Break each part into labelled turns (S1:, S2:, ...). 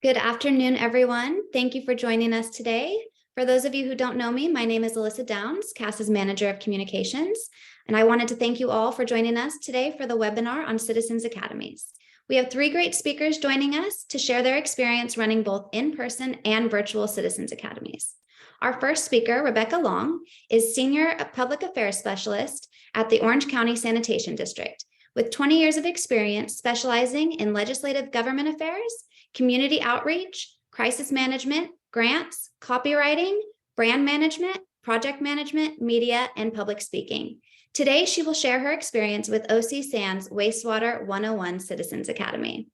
S1: Good afternoon, everyone. Thank you for joining us today. For those of you who don't know me, my name is Alyssa Downs, CASA's Manager of Communications, and I wanted to thank you all for joining us today for the webinar on Citizens Academies. We have three great speakers joining us to share their experience running both in-person and virtual Citizens Academies. Our first speaker, Rebecca Long, is Senior Public Affairs Specialist at the Orange County Sanitation District, with 20 years of experience specializing in legislative government affairs, community outreach, crisis management, grants, copywriting, brand management, project management, media, and public speaking. Today, she will share her experience with OC San's Wastewater 101 Citizens Academy.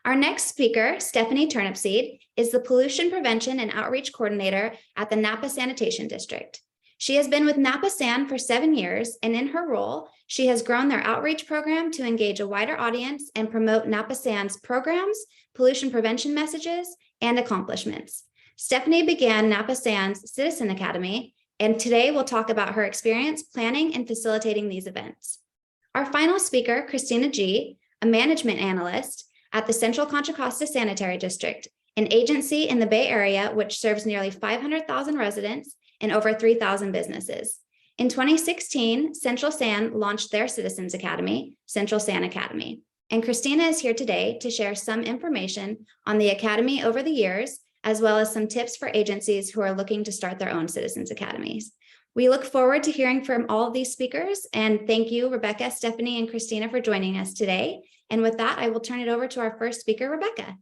S1: Our next speaker, Stephanie Turnipseed, is the Pollution Prevention and Outreach Coordinator at the Napa Sanitation District. She has been with Napa San for 7 years, and in her role, she has grown their outreach program to engage a wider audience and promote Napa San's programs, pollution prevention messages, and accomplishments. Stephanie began Napa San's Citizen Academy, and today we'll talk about her experience planning and facilitating these events. Our final speaker, Christina G., a management analyst at the Central Contra Costa Sanitary District, an agency in the Bay Area which serves nearly 500,000 residents and over 3,000 businesses. In 2016, Central San launched their Citizens Academy, Central San Academy. And Christina is here today to share some information on the Academy over the years, as well as some tips for agencies who are looking to start their own Citizens Academies. We look forward to hearing from all of these speakers, and thank you, Rebecca, Stephanie, and Christina for joining us today. And with that, I will turn it over to our first speaker, Rebecca.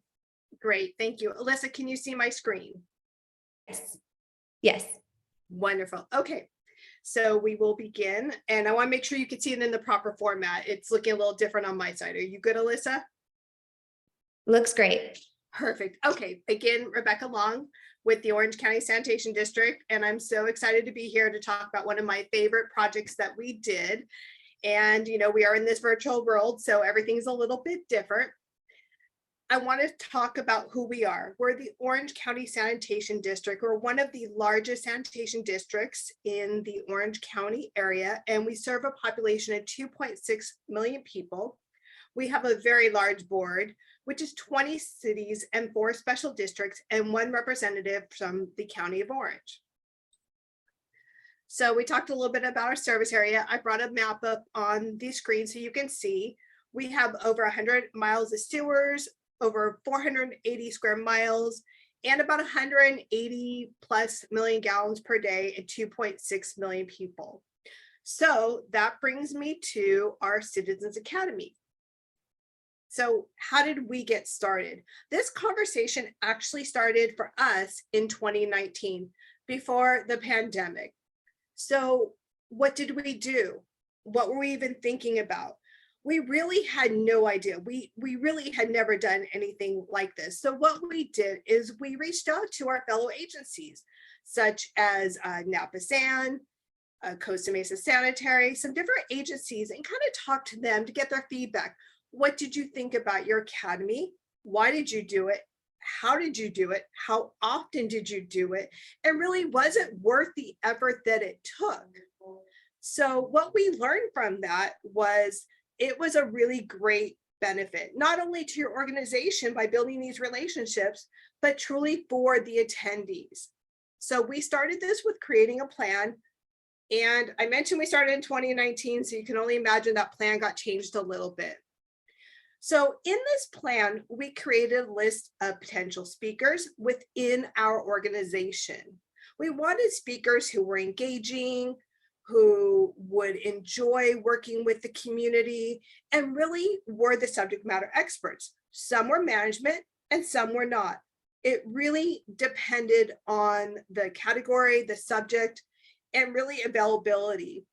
S2: Great, thank you. Alyssa, can you see my screen?
S1: Yes. Yes.
S2: Wonderful. Okay, so we will begin, and I want to make sure you can see it in the proper format. It's looking a little different on my side. Are you good, Alyssa?
S1: Looks great.
S2: Perfect. Okay, again, Rebecca Long with the Orange County Sanitation District, and I'm so excited to be here to talk about one of my favorite projects that we did. And we are in this virtual world, so everything's a little bit different. I want to talk about who we are. We're the Orange County Sanitation District. We're one of the largest sanitation districts in the Orange County area, and we serve a population of 2.6 million people. We have a very large board, which is 20 cities and 4 special districts and 1 representative from the County of Orange. So we talked a little bit about our service area. I brought a map up on the screen so you can see. We have over 100 miles of sewers, over 480 square miles, and about 180 plus million gallons per day and 2.6 million people. So that brings me to our Citizens Academy. So how did we get started? This conversation actually started for us in 2019, before the pandemic. So what did we do? What were we even thinking about? We really had no idea. We really had never done anything like this. So what we did is we reached out to our fellow agencies, such as Napa San, Costa Mesa Sanitary, some different agencies, and kind of talked to them to get their feedback. What did you think about your academy? Why did you do it? How did you do it? How often did you do it? And really, was it worth the effort that it took? So what we learned from that was it was a really great benefit, not only to your organization by building these relationships, but truly for the attendees. So we started this with creating a plan. And I mentioned we started in 2019, so you can only imagine that plan got changed a little bit. So in this plan, we created a list of potential speakers within our organization. We wanted speakers who were engaging, who would enjoy working with the community, and really were the subject matter experts. Some were management and some were not. It really depended on the category, the subject, and really availability.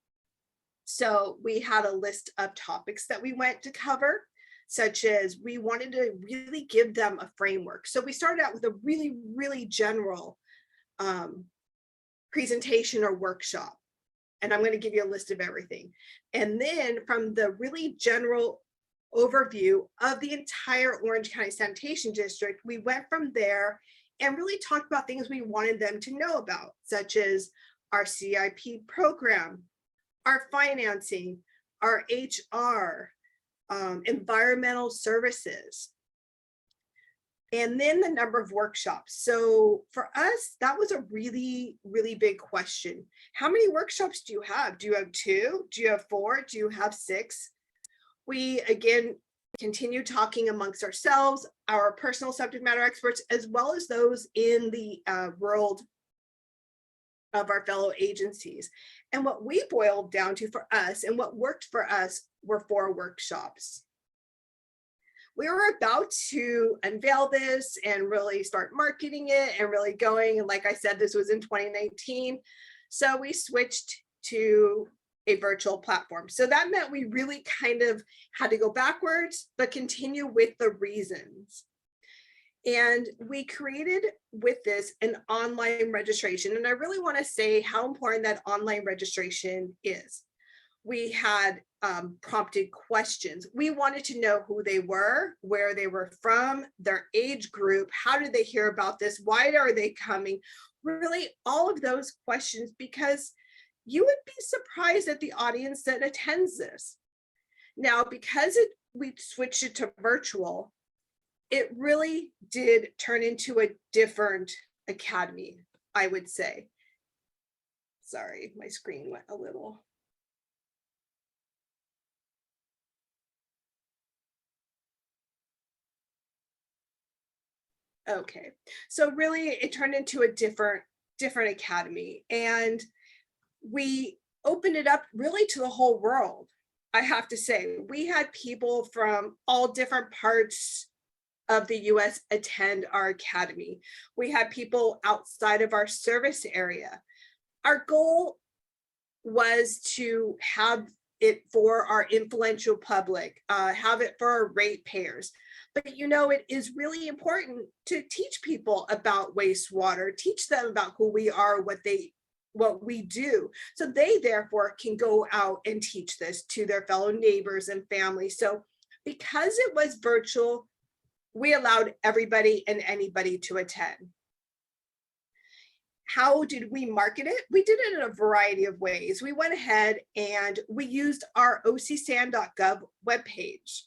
S2: So we had a list of topics that we went to cover, such as we wanted to really give them a framework. So we started out with a really, really general presentation or workshop. And I'm going to give you a list of everything. And then from the really general overview of the entire Orange County Sanitation District, we went from there and really talked about things we wanted them to know about, such as our CIP program, our financing, our HR, environmental services. And then the number of workshops. So for us, that was a really, really big question. How many workshops do you have? Do you have 2? Do you have 4? Do you have 6? We, again, continue talking amongst ourselves, our personal subject matter experts, as well as those in the world of our fellow agencies. And what we boiled down to for us and what worked for us were 4 workshops. We were about to unveil this and really start marketing it and really going. And like I said, this was in 2019. So we switched to a virtual platform. So that meant we really kind of had to go backwards, but continue with the reasons. And we created with this an online registration. And I really want to say how important that online registration is. We had prompted questions. We wanted to know who they were, where they were from, their age group, how did they hear about this, why are they coming? Really, all of those questions, because you would be surprised at the audience that attends this. Now, because we switched it to virtual, it really did turn into a different academy, I would say. Sorry, my screen went a little. Okay, so really it turned into a different academy, and we opened it up really to the whole world. I have to say, we had people from all different parts of the US attend our academy. We had people outside of our service area. Our goal was to have it for our influential public, have it for our ratepayers. But you know, it is really important to teach people about wastewater, teach them about who we are, what we do, so they therefore can go out and teach this to their fellow neighbors and family. So because it was virtual, we allowed everybody and anybody to attend. How did we market it? We did it in a variety of ways. We went ahead and we used our ocsan.gov webpage.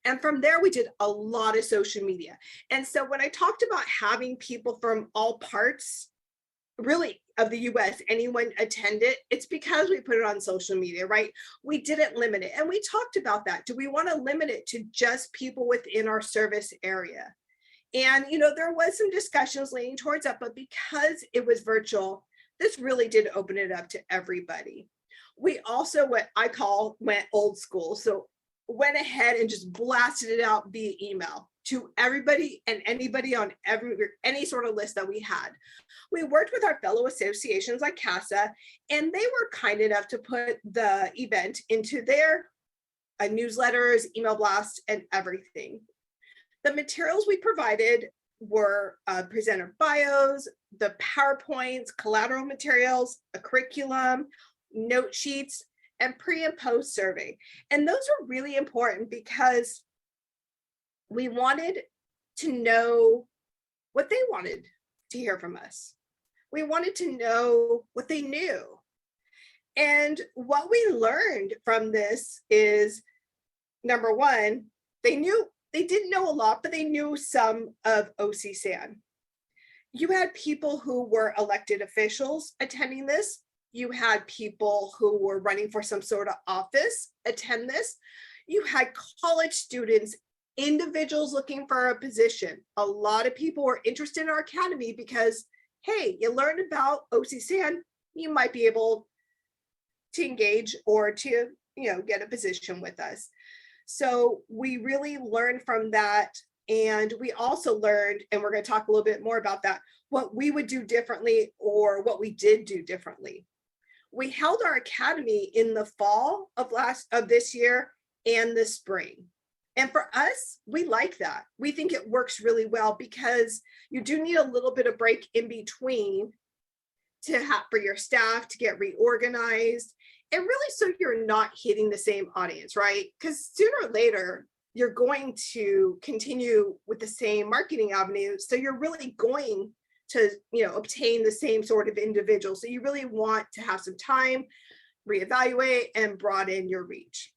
S2: And from there, we did a lot of social media. And so when I talked about having people from all parts, really, of the US, anyone attend it, it's because we put it on social media, right? We didn't limit it. And we talked about that. Do we want to limit it to just people within our service area? And, you know, there was some discussions leaning towards that, but because it was virtual, this really did open it up to everybody. We also, what I call, went old school. So went ahead and just blasted it out via email to everybody and anybody on any sort of list that we had. We worked with our fellow associations like CASA, and they were kind enough to put the event into their newsletters, email blasts, and everything. The materials we provided were presenter bios, the PowerPoints, collateral materials, a curriculum, note sheets, and pre and post survey. And those are really important because we wanted to know what they wanted to hear from us. We wanted to know what they knew. And what we learned from this is, number one, they didn't know a lot, but they knew some of OCSAN. You had people who were elected officials attending this. You had people who were running for some sort of office attend this. You had college students, individuals looking for a position. A lot of people were interested in our academy because, hey, you learned about OCSAN, you might be able to engage or to, get a position with us. So we really learned from that. And we also learned, and we're going to talk a little bit more about that, what we would do differently or what we did do differently. We held our academy in the fall of this year and the spring. And for us, we like that. We think it works really well because you do need a little bit of break in between for your staff to get reorganized, and really so you're not hitting the same audience, right? Because sooner or later, you're going to continue with the same marketing avenue. So you're really going to, obtain the same sort of individual. So you really want to have some time, reevaluate, and broaden your reach.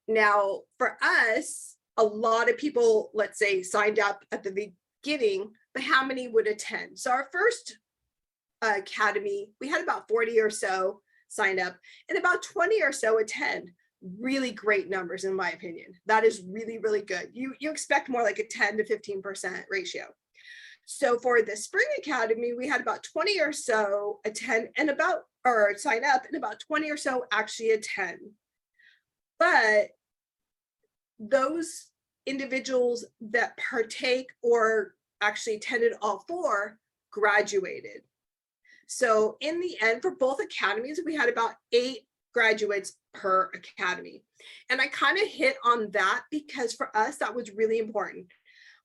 S2: Now, for us, a lot of people, let's say, signed up at the beginning, but how many would attend? So our first academy, we had about 40 or so sign up and about 20 or so attend. Really great numbers, in my opinion. That is really, really good. You expect more like a 10 to 15% ratio. So for the Spring Academy, we had about 20 or so attend and about, or sign up, and about 20 or so actually attend. But those individuals that partake or actually attended all 4 graduated. So in the end, for both academies, we had about 8 graduates per academy. And I kind of hit on that because for us, that was really important.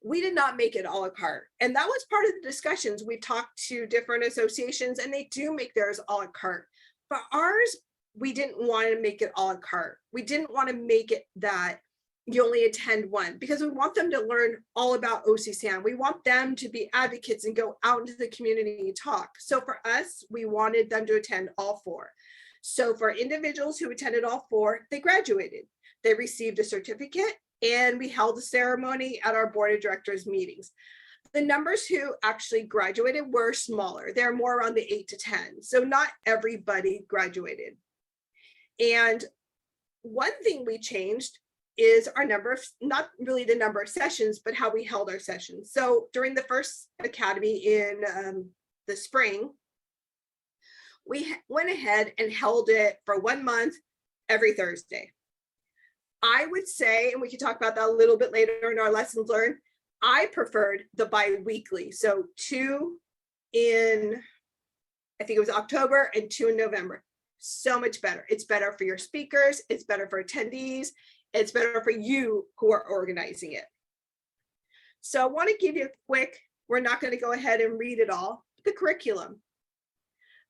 S2: We did not make it a la carte. And that was part of the discussions. We talked to different associations and they do make theirs a la carte. For ours, we didn't want to make it a la carte. We didn't want to make it that you only attend one, because we want them to learn all about OCSAM. We want them to be advocates and go out into the community and talk. So for us, we wanted them to attend all 4. So for individuals who attended all 4, they graduated. They received a certificate and we held a ceremony at our board of directors meetings. The numbers who actually graduated were smaller. They're more around the 8 to 10. So not everybody graduated. And one thing we changed is our number of, not really the number of sessions, but how we held our sessions. So during the first academy in the spring, we went ahead and held it for 1 month, every Thursday. I would say, and we can talk about that a little bit later in our lessons learned, I preferred the bi-weekly. So 2 in, I think it was October, and 2 in November. So much better. It's better for your speakers. It's better for attendees. It's better for you who are organizing it. So I want to give you a quick, we're not going to go ahead and read it all, the curriculum.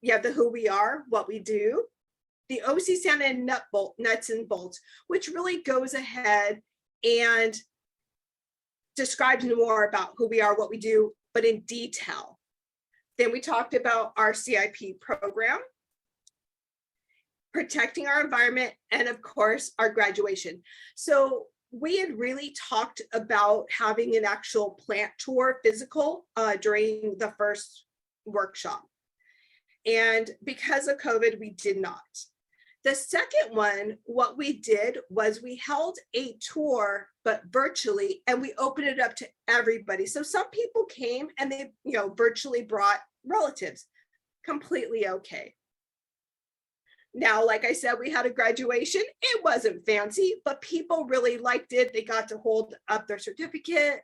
S2: You have the who we are, what we do, the OCSAM and nuts and bolts, which really goes ahead and describes more about who we are, what we do, but in detail. Then we talked about our CIP program, protecting our environment, and of course, our graduation. So we had really talked about having an actual plant tour physical during the first workshop. And because of COVID, we did not. The second one, what we did was we held a tour, but virtually, and we opened it up to everybody. So some people came and they, virtually brought relatives. Completely okay. Now, like I said, we had a graduation. It wasn't fancy, but people really liked it. They got to hold up their certificate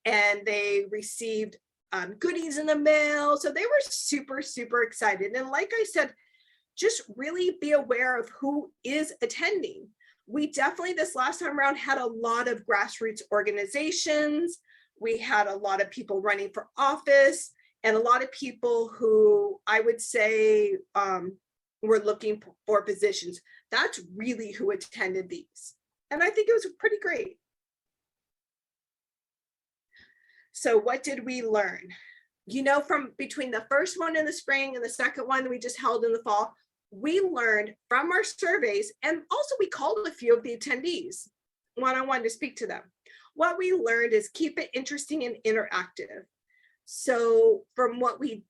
S2: and they received goodies in the mail. So they were super, super excited. And like I said, just really be aware of who is attending. We definitely, this last time around, had a lot of grassroots organizations. We had a lot of people running for office and a lot of people who I would say were looking for positions. That's really who attended these. And I think it was pretty great. So what did we learn? From between the first one in the spring and the second one that we just held in the fall, we learned from our surveys, and also we called a few of the attendees one-on-one to speak to them. What we learned is keep it interesting and interactive. So what we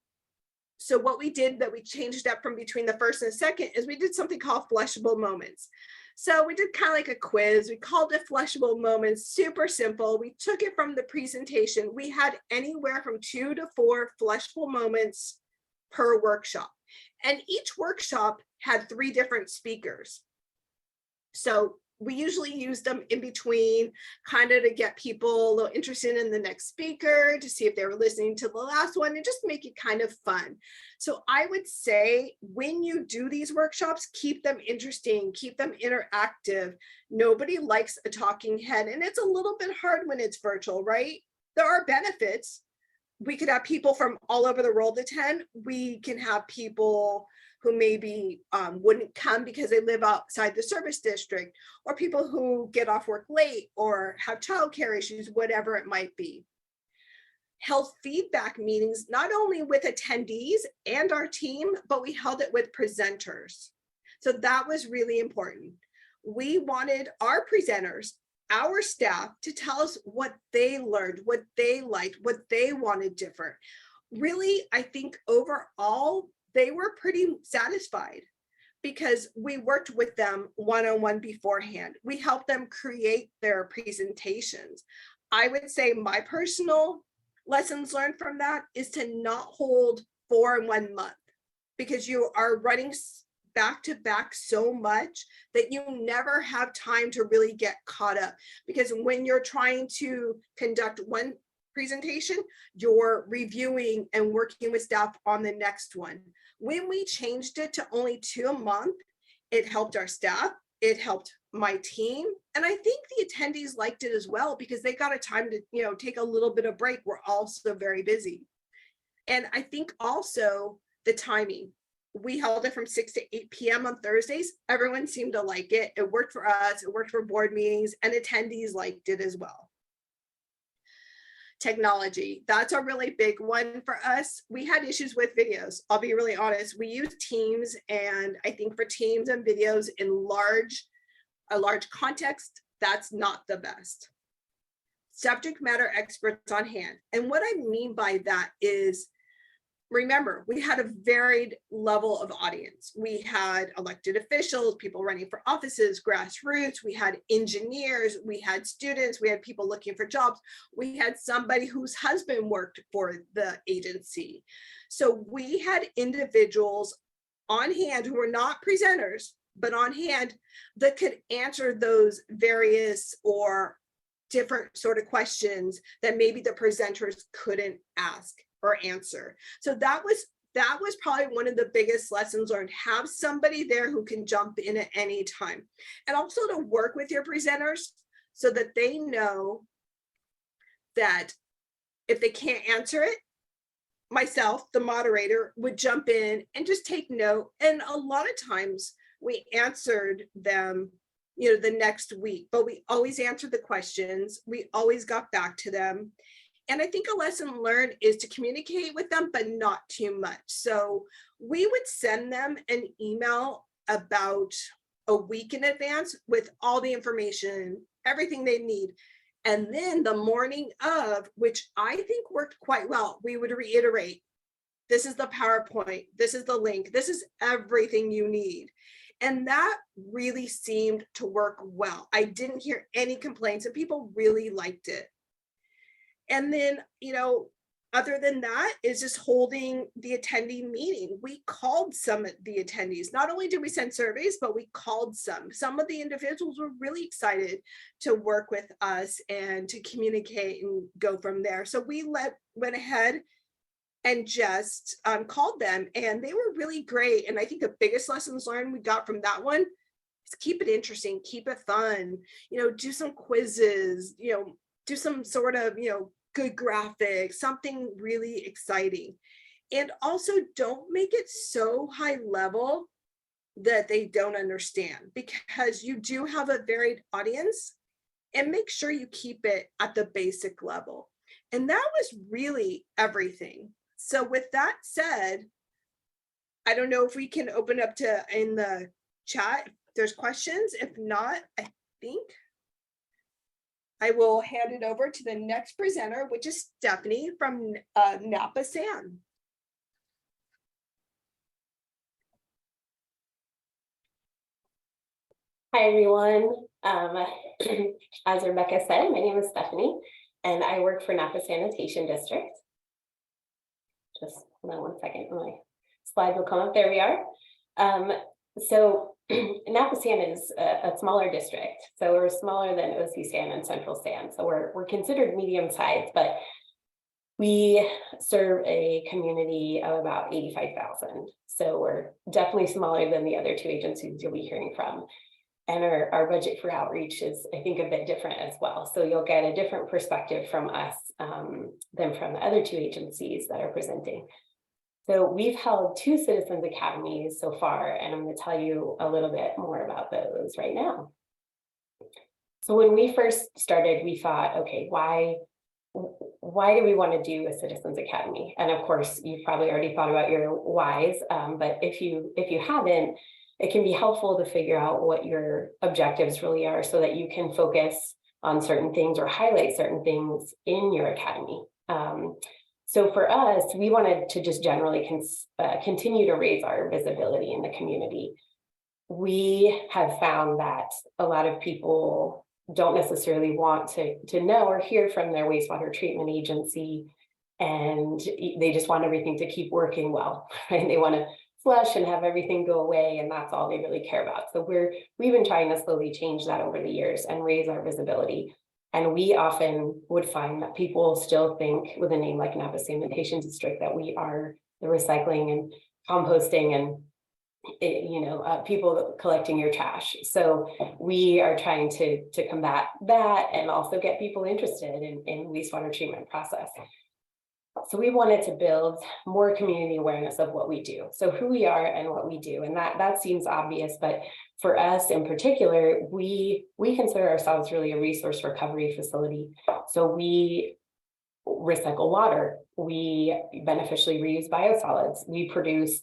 S2: did that we changed up from between the first and the second is we did something called fleshable moments. So we did kind of like a quiz. We called it fleshable moments, super simple. We took it from the presentation. We had anywhere from 2 to 4 fleshable moments per workshop. And each workshop had 3 different speakers. So we usually use them in between, kind of to get people a little interested in the next speaker, to see if they were listening to the last one, and just make it kind of fun. So I would say when you do these workshops, keep them interesting, keep them interactive. Nobody likes a talking head, and it's a little bit hard when it's virtual, right? There are benefits. We could have people from all over the world attend. We can have people who maybe wouldn't come because they live outside the service district, or people who get off work late or have childcare issues, whatever it might be. Held feedback meetings, not only with attendees and our team, but we held it with presenters. So that was really important. We wanted our presenters, our staff to tell us what they learned, what they liked, what they wanted different. Really, I think overall, they were pretty satisfied because we worked with them one-on-one beforehand. We helped them create their presentations. I would say my personal lessons learned from that is to not hold 4 in 1 month, because you are running back to back so much that you never have time to really get caught up. Because when you're trying to conduct one presentation, you're reviewing and working with staff on the next one. When we changed it to only 2 a month, it helped our staff, it helped my team, and I think the attendees liked it as well because they got a time to, take a little bit of break. We're also very busy. And I think also the timing. We held it from 6 to 8 p.m. on Thursdays. Everyone seemed to like it. It worked for us, it worked for board meetings, and attendees liked it as well. Technology, that's a really big one for us. We had issues with videos. I'll be really honest. We use Teams, and I think for Teams and videos in a large context, that's not the best. Subject matter experts on hand. And what I mean by that is, remember, we had a varied level of audience. We had elected officials, people running for offices, grassroots, we had engineers, we had students, we had people looking for jobs. We had somebody whose husband worked for the agency. So we had individuals on hand who were not presenters, but on hand that could answer those various or different sort of questions that maybe the presenters couldn't ask or answer. So that was probably one of the biggest lessons learned. Have somebody there who can jump in at any time, and also to work with your presenters so that they know that if they can't answer it, myself, the moderator, would jump in and just take note. And a lot of times we answered them, the next week, but we always answered the questions. We always got back to them. And I think a lesson learned is to communicate with them, but not too much. So we would send them an email about a week in advance with all the information, everything they need. And then the morning of, which I think worked quite well, we would reiterate, this is the PowerPoint, this is the link, this is everything you need. And that really seemed to work well. I didn't hear any complaints, and people really liked it. And then, other than that is just holding the attendee meeting. We called some of the attendees. Not only did we send surveys, but we called some. Some of the individuals were really excited to work with us and to communicate and go from there. So we went ahead and just called them, and they were really great. And I think the biggest lessons learned we got from that one is keep it interesting, keep it fun, do some quizzes, do some sort of, good graphics, something really exciting. And also don't make it so high level that they don't understand, because you do have a varied audience, and make sure you keep it at the basic level. And that was really everything. So with that said, I don't know if we can open up to in the chat if there's questions. If not, I think I will hand it over to the next presenter, which is Stephanie from Napa San.
S3: Hi, everyone. As Rebecca said, my name is Stephanie, and I work for Napa Sanitation District. Just hold on one second, my slide will come up. There we are. So Napa San is a smaller district, so we're smaller than OC San and Central San. So we're considered medium sized, but we serve a community of about 85,000. So we're definitely smaller than the other two agencies you'll be hearing from. And our budget for outreach is, I think, a bit different as well. So you'll get a different perspective from us than from the other two agencies that are presenting. So we've held 2 Citizens Academies so far, and I'm going to tell you a little bit more about those right now. So when we first started, we thought, okay, why do we want to do a Citizens Academy? And of course, you've probably already thought about your whys, but if you haven't, it can be helpful to figure out what your objectives really are so that you can focus on certain things or highlight certain things in your academy. So for us, we wanted to just generally continue to raise our visibility in the community. We have found that a lot of people don't necessarily want to know or hear from their wastewater treatment agency, and they just want everything to keep working well, right? They want to flush and have everything go away, and that's all they really care about. So we've been trying to slowly change that over the years and raise our visibility. And we often would find that people still think with a name like Napa Sanitation District that we are the recycling and composting and people collecting your trash. So we are trying to combat that and also get people interested in wastewater treatment process. So we wanted to build more community awareness of what we do. So who we are and what we do. And that seems obvious, but for us in particular, we consider ourselves really a resource recovery facility. So we recycle water, we beneficially reuse biosolids, we produce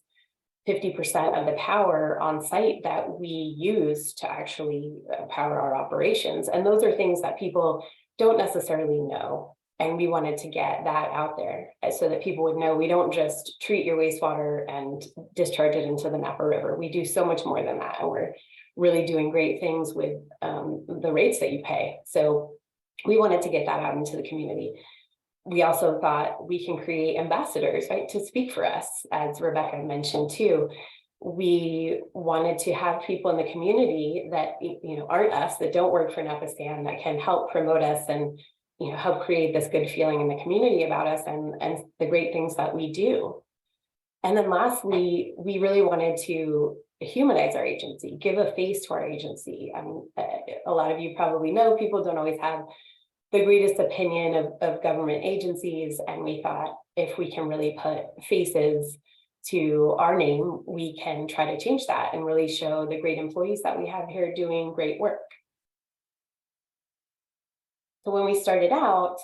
S3: 50% of the power on site that we use to actually power our operations. And those are things that people don't necessarily know. And we wanted to get that out there so that people would know we don't just treat your wastewater and discharge it into the Napa River. We do so much more than that. And we're really doing great things with the rates that you pay. So we wanted to get that out into the community. We also thought we can create ambassadors, right, to speak for us, as Rebecca mentioned too. We wanted to have people in the community that aren't us, that don't work for Napa San, that can help promote us and help create this good feeling in the community about us and the great things that we do. And then lastly, we really wanted to humanize our agency, give a face to our agency. A lot of you probably know people don't always have the greatest opinion of government agencies. And we thought if we can really put faces to our name, we can try to change that and really show the great employees that we have here doing great work. So when we started out,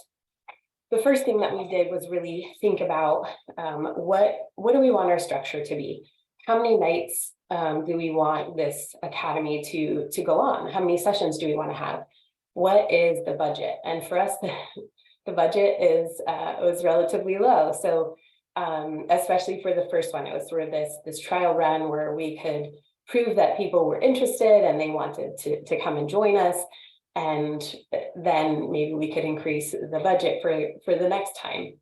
S3: the first thing that we did was really think about what do we want our structure to be? How many nights do we want this academy to go on? How many sessions do we want to have? What is the budget? And for us, the budget was relatively low. So especially for the first one, it was sort of this trial run where we could prove that people were interested and they wanted to come and join us. And then maybe we could increase the budget for the next time.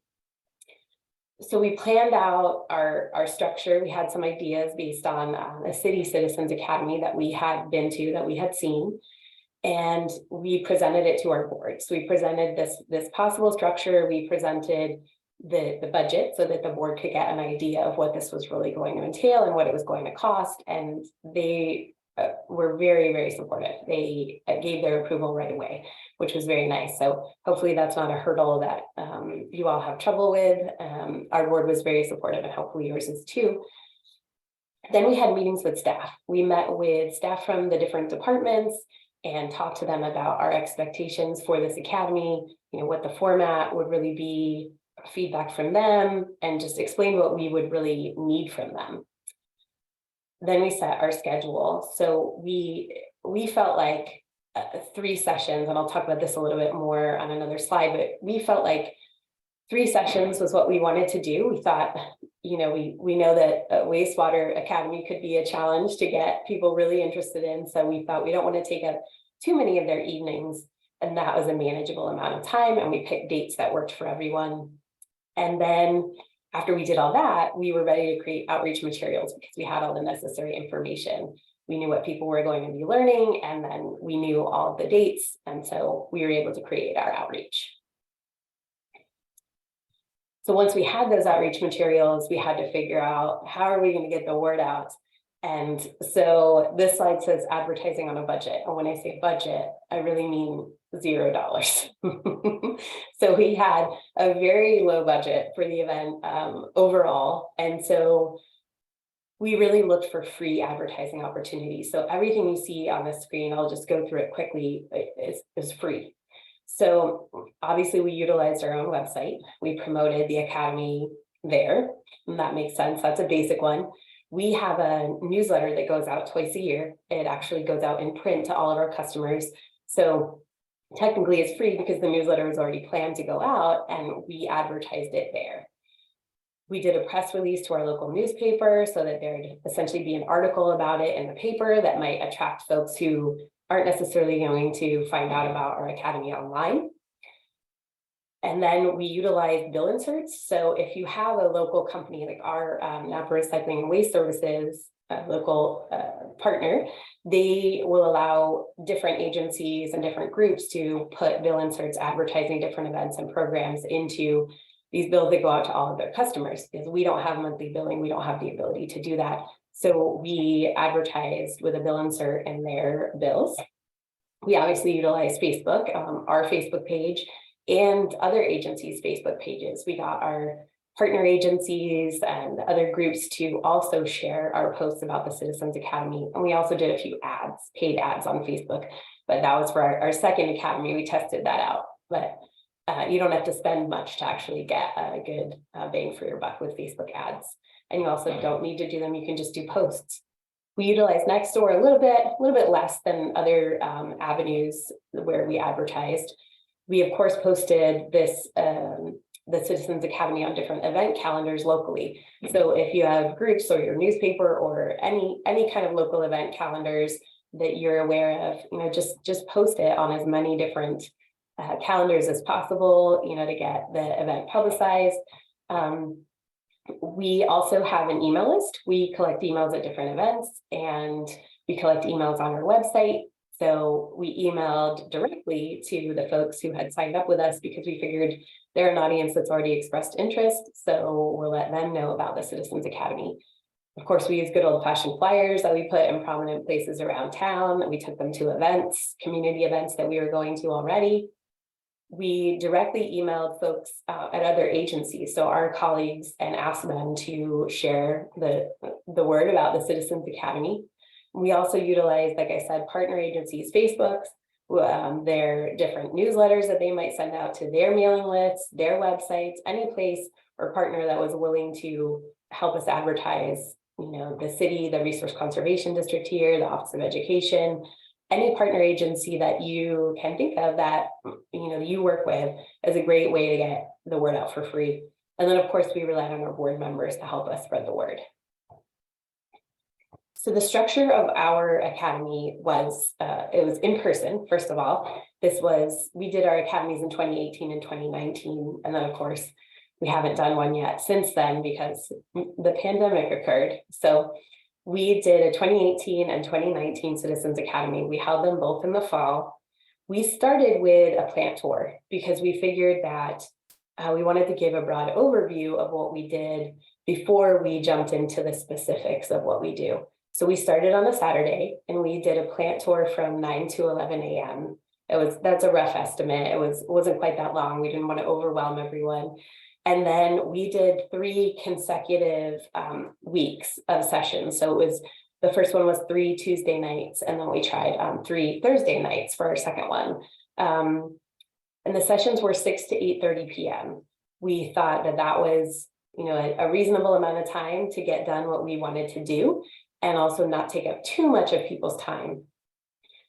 S3: So we planned out our structure. We had some ideas based on a City Citizens Academy that we had been to, that we had seen, and we presented it to our board. So we presented this possible structure. We presented the budget so that the board could get an idea of what this was really going to entail and what it was going to cost. And they were very, very supportive. They gave their approval right away, which was very nice. So hopefully that's not a hurdle that you all have trouble with. Our board was very supportive, and hopefully yours is too. Then we had meetings with staff. We met with staff from the different departments and talked to them about our expectations for this academy, what the format would really be, feedback from them, and just explain what we would really need from them. Then we set our schedule. So we felt like 3 sessions, and I'll talk about this a little bit more on another slide, but we felt like 3 sessions was what we wanted to do. We thought, we know that a wastewater academy could be a challenge to get people really interested in. So we thought we don't want to take up too many of their evenings, and that was a manageable amount of time. And we picked dates that worked for everyone. And then after we did all that, we were ready to create outreach materials because we had all the necessary information. We knew what people were going to be learning, and then we knew all of the dates. And so we were able to create our outreach. So once we had those outreach materials, we had to figure out how are we going to get the word out. And so this slide says advertising on a budget. And when I say budget, I really mean $0. So we had a very low budget for the event overall. And so we really looked for free advertising opportunities. So everything you see on the screen, I'll just go through it quickly, is free. So obviously we utilized our own website. We promoted the academy there, and that makes sense. That's a basic one. We have a newsletter that goes out twice a year. It actually goes out in print to all of our customers. So technically it's free because the newsletter was already planned to go out, and we advertised it there. We did a press release to our local newspaper so that there'd essentially be an article about it in the paper that might attract folks who aren't necessarily going to find out about our academy online. And then we utilize bill inserts. So if you have a local company like our Napa Recycling and Waste Services local partner, they will allow different agencies and different groups to put bill inserts advertising different events and programs into these bills that go out to all of their customers, because we don't have monthly billing. We don't have the ability to do that. So we advertised with a bill insert in their bills. We obviously utilize Facebook, our Facebook page, and other agencies' Facebook pages. We got our partner agencies and other groups to also share our posts about the Citizens Academy. And we also did a few ads, paid ads on Facebook, but that was for our second academy. We tested that out, but you don't have to spend much to actually get a good bang for your buck with Facebook ads. And you also don't need to do them. You can just do posts. We utilize Nextdoor a little bit less than other avenues where we advertised. We of course posted this the Citizens Academy on different event calendars locally. So if you have groups or your newspaper or any kind of local event calendars that you're aware of, you know, just post it on as many different calendars as possible, you know, to get the event publicized. We also have an email list. We collect emails at different events, and we collect emails on our website. So we emailed directly to the folks who had signed up with us because we figured they're an audience that's already expressed interest. So we'll let them know about the Citizens Academy. Of course, we use good old-fashioned flyers that we put in prominent places around town. We took them to events, community events that we were going to already. We directly emailed folks at other agencies, so our colleagues, and asked them to share the word about the Citizens Academy. We also utilize, like I said, partner agencies' Facebooks, their different newsletters that they might send out to their mailing lists, their websites, any place or partner that was willing to help us advertise, you know, the city, the Resource Conservation District here, the Office of Education, any partner agency that you can think of that, you know, you work with is a great way to get the word out for free. And then of course we relied on our board members to help us spread the word. So the structure of our academy was, it was in person, first of all. We did our academies in 2018 and 2019. And then of course, we haven't done one yet since then because the pandemic occurred. So we did a 2018 and 2019 Citizens Academy. We held them both in the fall. We started with a plant tour because we figured that we wanted to give a broad overview of what we did before we jumped into the specifics of what we do. So we started on a Saturday and we did a plant tour from 9 to 11 a.m. That's a rough estimate. It wasn't quite that long. We didn't want to overwhelm everyone. And then we did 3 consecutive weeks of sessions. So the first one was 3 Tuesday nights, and then we tried 3 Thursday nights for our second one. And the sessions were 6 to 8:30 p.m. We thought that was, you know, a reasonable amount of time to get done what we wanted to do, and also not take up too much of people's time.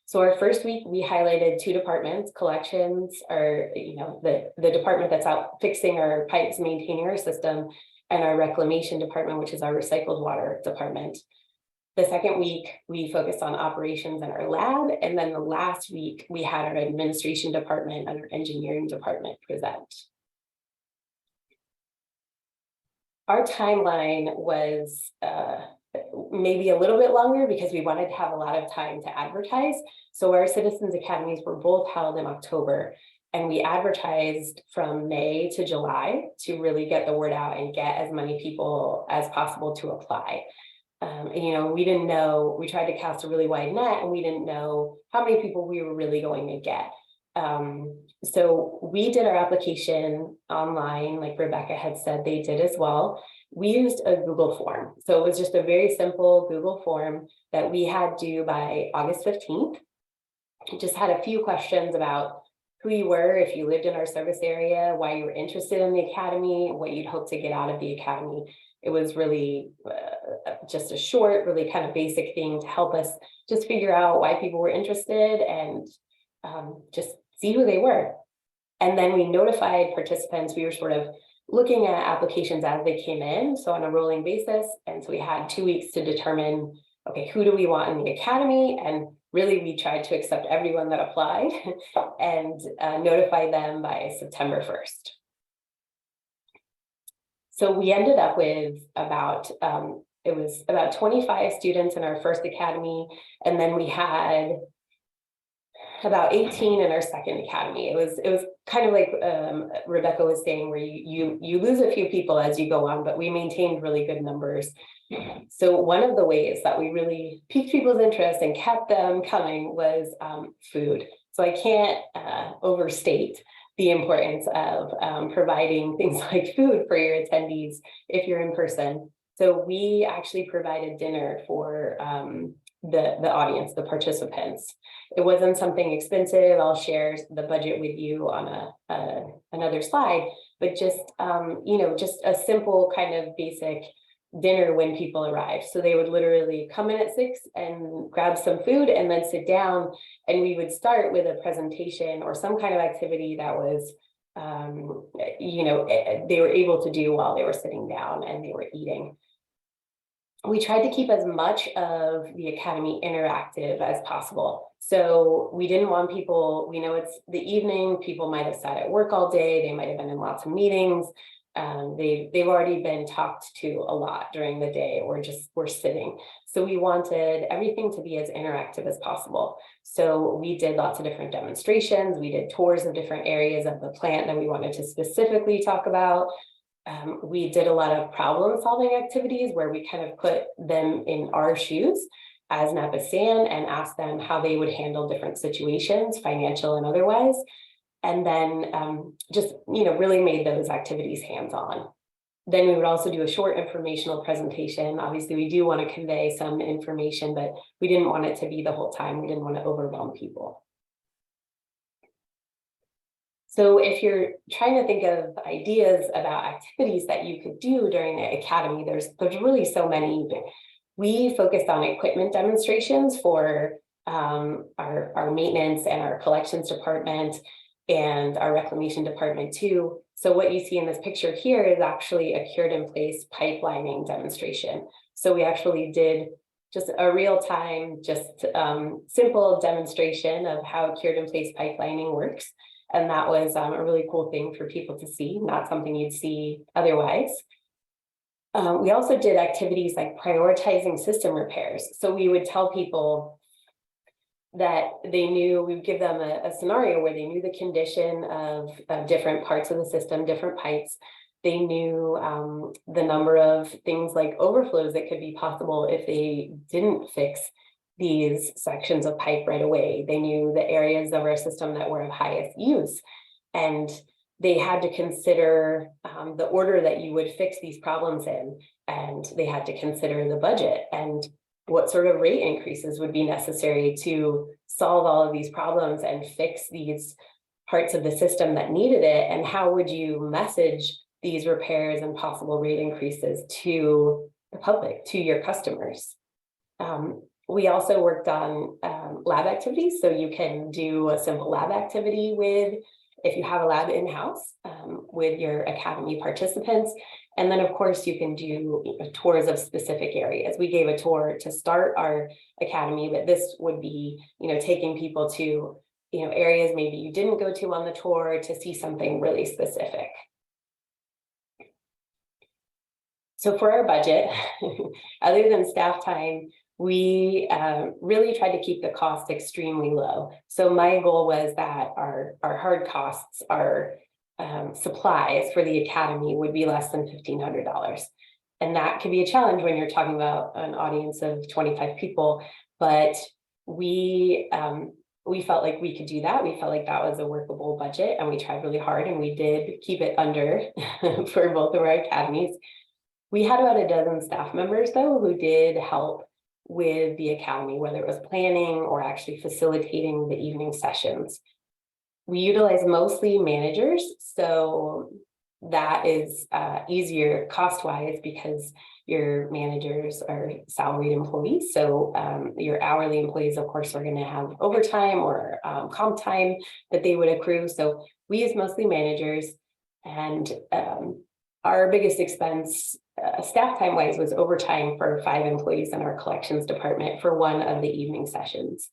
S3: So our first week, we highlighted 2 departments, collections, or, you know, the department that's out fixing our pipes, maintaining our system, and our reclamation department, which is our recycled water department. The second week, we focused on operations in our lab. And then the last week, we had our administration department and our engineering department present. Our timeline was maybe a little bit longer because we wanted to have a lot of time to advertise. So our Citizens Academies were both held in October, and we advertised from May to July to really get the word out and get as many people as possible to apply. And, you know, we didn't know, we tried to cast a really wide net and we didn't know how many people we were really going to get. So we did our application online, like Rebecca had said they did as well. We used a Google form. So it was just a very simple Google form that we had due by August 15th. It just had a few questions about who you were, if you lived in our service area, why you were interested in the academy, what you'd hope to get out of the academy. It was really just a short, really kind of basic thing to help us just figure out why people were interested and just see who they were. And then we notified participants. We were sort of looking at applications as they came in, so on a rolling basis. And so we had 2 weeks to determine, okay, who do we want in the academy? And really, we tried to accept everyone that applied and notify them by September 1st. So we ended up with about, it was about 25 students in our first academy, and then we had about 18 in our second academy. It was kind of like Rebecca was saying, where you lose a few people as you go on, but we maintained really good numbers. So one of the ways that we really piqued people's interest and kept them coming was food. So I can't overstate the importance of providing things like food for your attendees if you're in person. So we actually provided dinner for the audience, the participants. It wasn't something expensive. I'll share the budget with you on another slide, but just just a simple kind of basic dinner when people arrive. So they would literally come in at 6 and grab some food and then sit down, and we would start with a presentation or some kind of activity that was they were able to do while they were sitting down and they were eating. We tried to keep as much of the academy interactive as possible. So we didn't want people, we know it's the evening, people might have sat at work all day, they might have been in lots of meetings. They've already been talked to a lot during the day, or just were sitting. So we wanted everything to be as interactive as possible. So we did lots of different demonstrations. We did tours of different areas of the plant that we wanted to specifically talk about. We did a lot of problem solving activities where we kind of put them in our shoes as Napasan and asked them how they would handle different situations, financial and otherwise. And then just really made those activities hands-on. Then we would also do a short informational presentation. Obviously, we do want to convey some information, but we didn't want it to be the whole time. We didn't want to overwhelm people. So if you're trying to think of ideas about activities that you could do during the academy, there's really so many. We focused on equipment demonstrations for our maintenance and our collections department and our reclamation department too. So what you see in this picture here is actually a cured in place pipelining demonstration. So we actually did just a real-time, just simple demonstration of how cured in place pipelining works. And that was a really cool thing for people to see, not something you'd see otherwise. We also did activities like prioritizing system repairs. So we would tell people that they knew, we would give them a scenario where they knew the condition of different parts of the system, different pipes. They knew the number of things like overflows that could be possible if they didn't fix these sections of pipe right away. They knew the areas of our system that were of highest use. And they had to consider the order that you would fix these problems in. And they had to consider the budget and what sort of rate increases would be necessary to solve all of these problems and fix these parts of the system that needed it. And how would you message these repairs and possible rate increases to the public, to your customers? We also worked on lab activities. So you can do a simple lab activity with, if you have a lab in-house, with your academy participants. And then of course you can do tours of specific areas. We gave a tour to start our academy, but this would be, taking people to, areas maybe you didn't go to on the tour to see something really specific. So for our budget, other than staff time, we really tried to keep the cost extremely low. So my goal was that our hard costs, our supplies for the academy would be less than $1,500. And that could be a challenge when you're talking about an audience of 25 people, but we felt like we could do that. We felt like that was a workable budget, and we tried really hard, and we did keep it under for both of our academies. We had about a dozen staff members though who did help with the academy, whether it was planning or actually facilitating the evening sessions. We utilize mostly managers. So that is easier cost-wise because your managers are salaried employees. So your hourly employees, of course, are going to have overtime or comp time that they would accrue. So we use mostly managers, and our biggest expense staff time wise was overtime for 5 employees in our collections department for one of the evening sessions.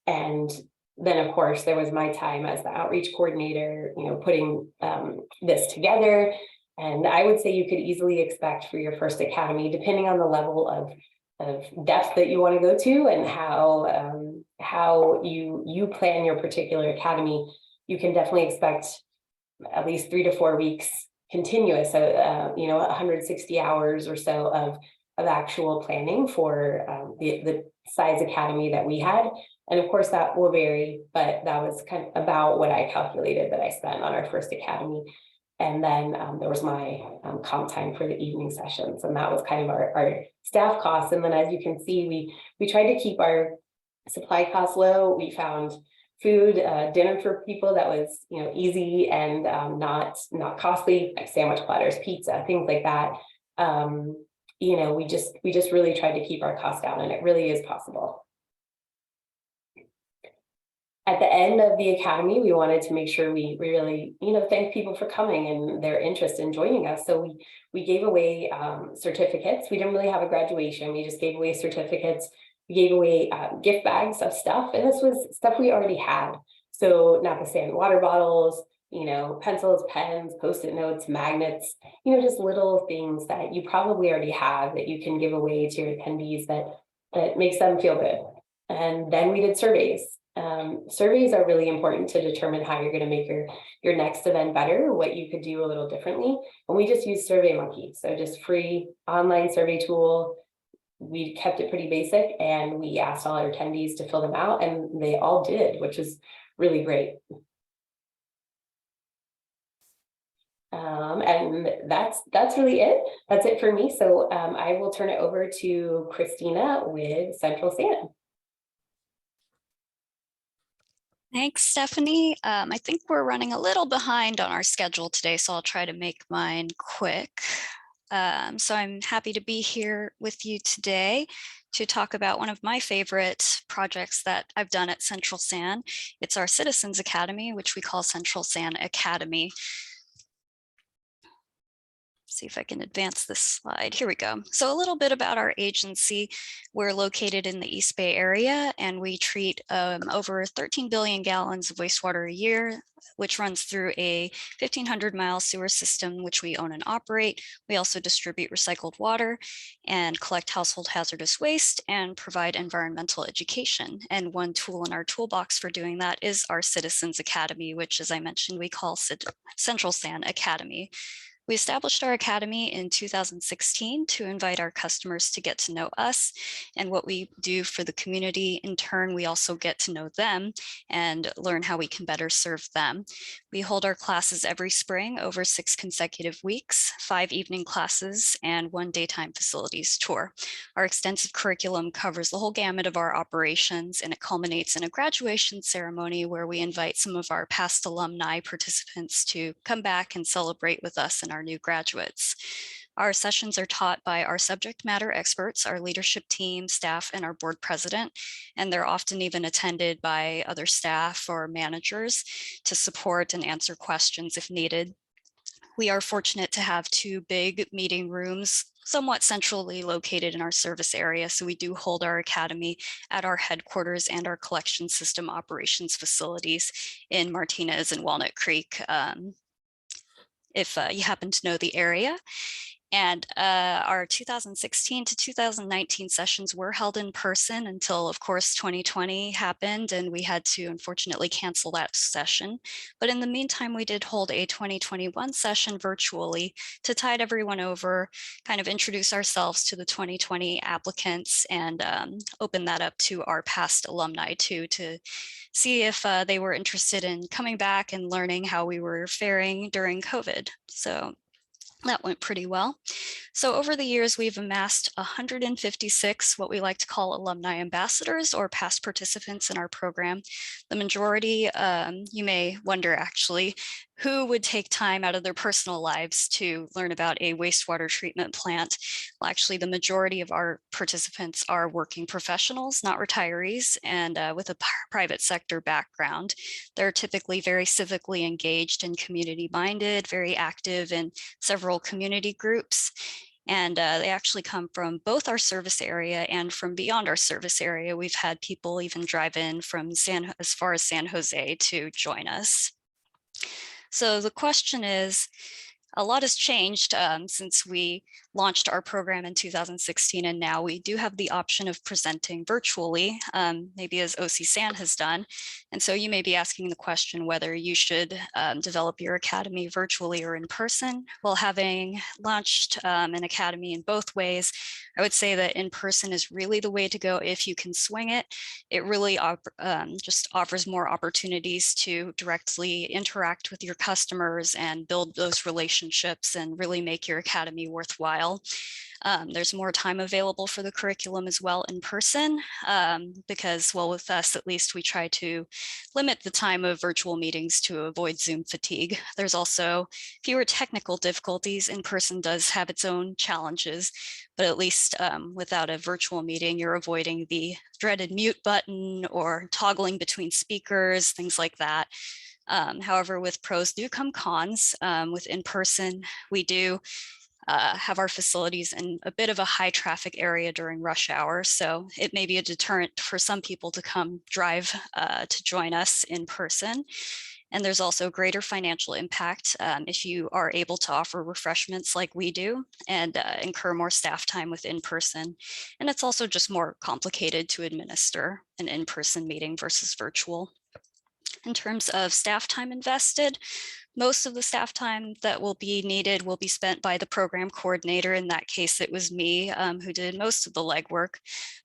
S3: And then, of course, there was my time as the outreach coordinator, putting this together. And I would say you could easily expect for your first academy, depending on the level of depth that you want to go to and how you plan your particular academy, you can definitely expect at least 3 to 4 weeks continuous, 160 hours or so of actual planning for the size academy that we had. And of course that will vary, but that was kind of about what I calculated that I spent on our first academy. And then there was my comp time for the evening sessions, and that was kind of our staff costs. And then, as you can see, we tried to keep our supply costs low. We found food, dinner for people that was easy and not costly, like sandwich platters, pizza, things like that. We just really tried to keep our costs down, and it really is possible. At the end of the academy, we wanted to make sure we really, thank people for coming and their interest in joining us. So we gave away certificates. We didn't really have a graduation. We just gave away certificates. We gave away gift bags of stuff, and this was stuff we already had. So Napa Sand water bottles, pencils, pens, Post-it notes, magnets, just little things that you probably already have that you can give away to your attendees that makes them feel good. And then we did surveys. Surveys are really important to determine how you're going to make your next event better, what you could do a little differently. And we just used SurveyMonkey, so just free online survey tool. We kept it pretty basic, and we asked all our attendees to fill them out, and they all did, which is really great. And that's really it. That's it for me. So I will turn it over to Christina with Central Sand.
S4: Thanks, Stephanie. I think we're running a little behind on our schedule today, so I'll try to make mine quick. So I'm happy to be here with you today to talk about one of my favorite projects that I've done at Central San. It's our Citizens Academy, which we call Central San Academy. See if I can advance this slide. Here we go. So a little bit about our agency. We're located in the East Bay area, and we treat over 13 billion gallons of wastewater a year, which runs through a 1,500-mile sewer system, which we own and operate. We also distribute recycled water and collect household hazardous waste and provide environmental education. And one tool in our toolbox for doing that is our Citizens Academy, which, as I mentioned, we call Central San Academy. We established our academy in 2016 to invite our customers to get to know us and what we do for the community. In turn, we also get to know them and learn how we can better serve them. We hold our classes every spring over 6 consecutive weeks, 5 evening classes, and 1 daytime facilities tour. Our extensive curriculum covers the whole gamut of our operations, and it culminates in a graduation ceremony where we invite some of our past alumni participants to come back and celebrate with us and our new graduates. Our sessions are taught by our subject matter experts, our leadership team, staff, and our board president, and they're often even attended by other staff or managers to support and answer questions if needed. We are fortunate to have 2 big meeting rooms somewhat centrally located in our service area. So we do hold our academy at our headquarters and our collection system operations facilities in Martinez and Walnut Creek, if you happen to know the area. And our 2016 to 2019 sessions were held in person until, of course, 2020 happened, and we had to unfortunately cancel that session. But in the meantime, we did hold a 2021 session virtually to tide everyone over, kind of introduce ourselves to the 2020 applicants, and open that up to our past alumni too, to see if they were interested in coming back and learning how we were faring during COVID. So that went pretty well. So over the years, we've amassed 156 what we like to call alumni ambassadors or past participants in our program. The majority, you may wonder actually, who would take time out of their personal lives to learn about a wastewater treatment plant? Well, actually, the majority of our participants are working professionals, not retirees, and with a private sector background. They're typically very civically engaged and community minded, very active in several community groups. And they actually come from both our service area and from beyond our service area. We've had people even drive in from as far as San Jose to join us. So the question is, a lot has changed since we launched our program in 2016, and now we do have the option of presenting virtually, maybe as OC San has done. And so you may be asking the question whether you should develop your academy virtually or in person. Well, having launched an academy in both ways, I would say that in person is really the way to go if you can swing it. It really just offers more opportunities to directly interact with your customers and build those relationships and really make your academy worthwhile. There's more time available for the curriculum as well in person because, well, with us at least, we try to limit the time of virtual meetings to avoid Zoom fatigue. There's also fewer technical difficulties. In person does have its own challenges, but at least without a virtual meeting, you're avoiding the dreaded mute button or toggling between speakers, things like that. However, with pros do come cons. With in-person, we do have our facilities in a bit of a high traffic area during rush hour. So it may be a deterrent for some people to come drive to join us in person. And there's also greater financial impact if you are able to offer refreshments like we do and incur more staff time with in-person. And it's also just more complicated to administer an in-person meeting versus virtual. In terms of staff time invested, most of the staff time that will be needed will be spent by the program coordinator. In that case, it was me who did most of the legwork.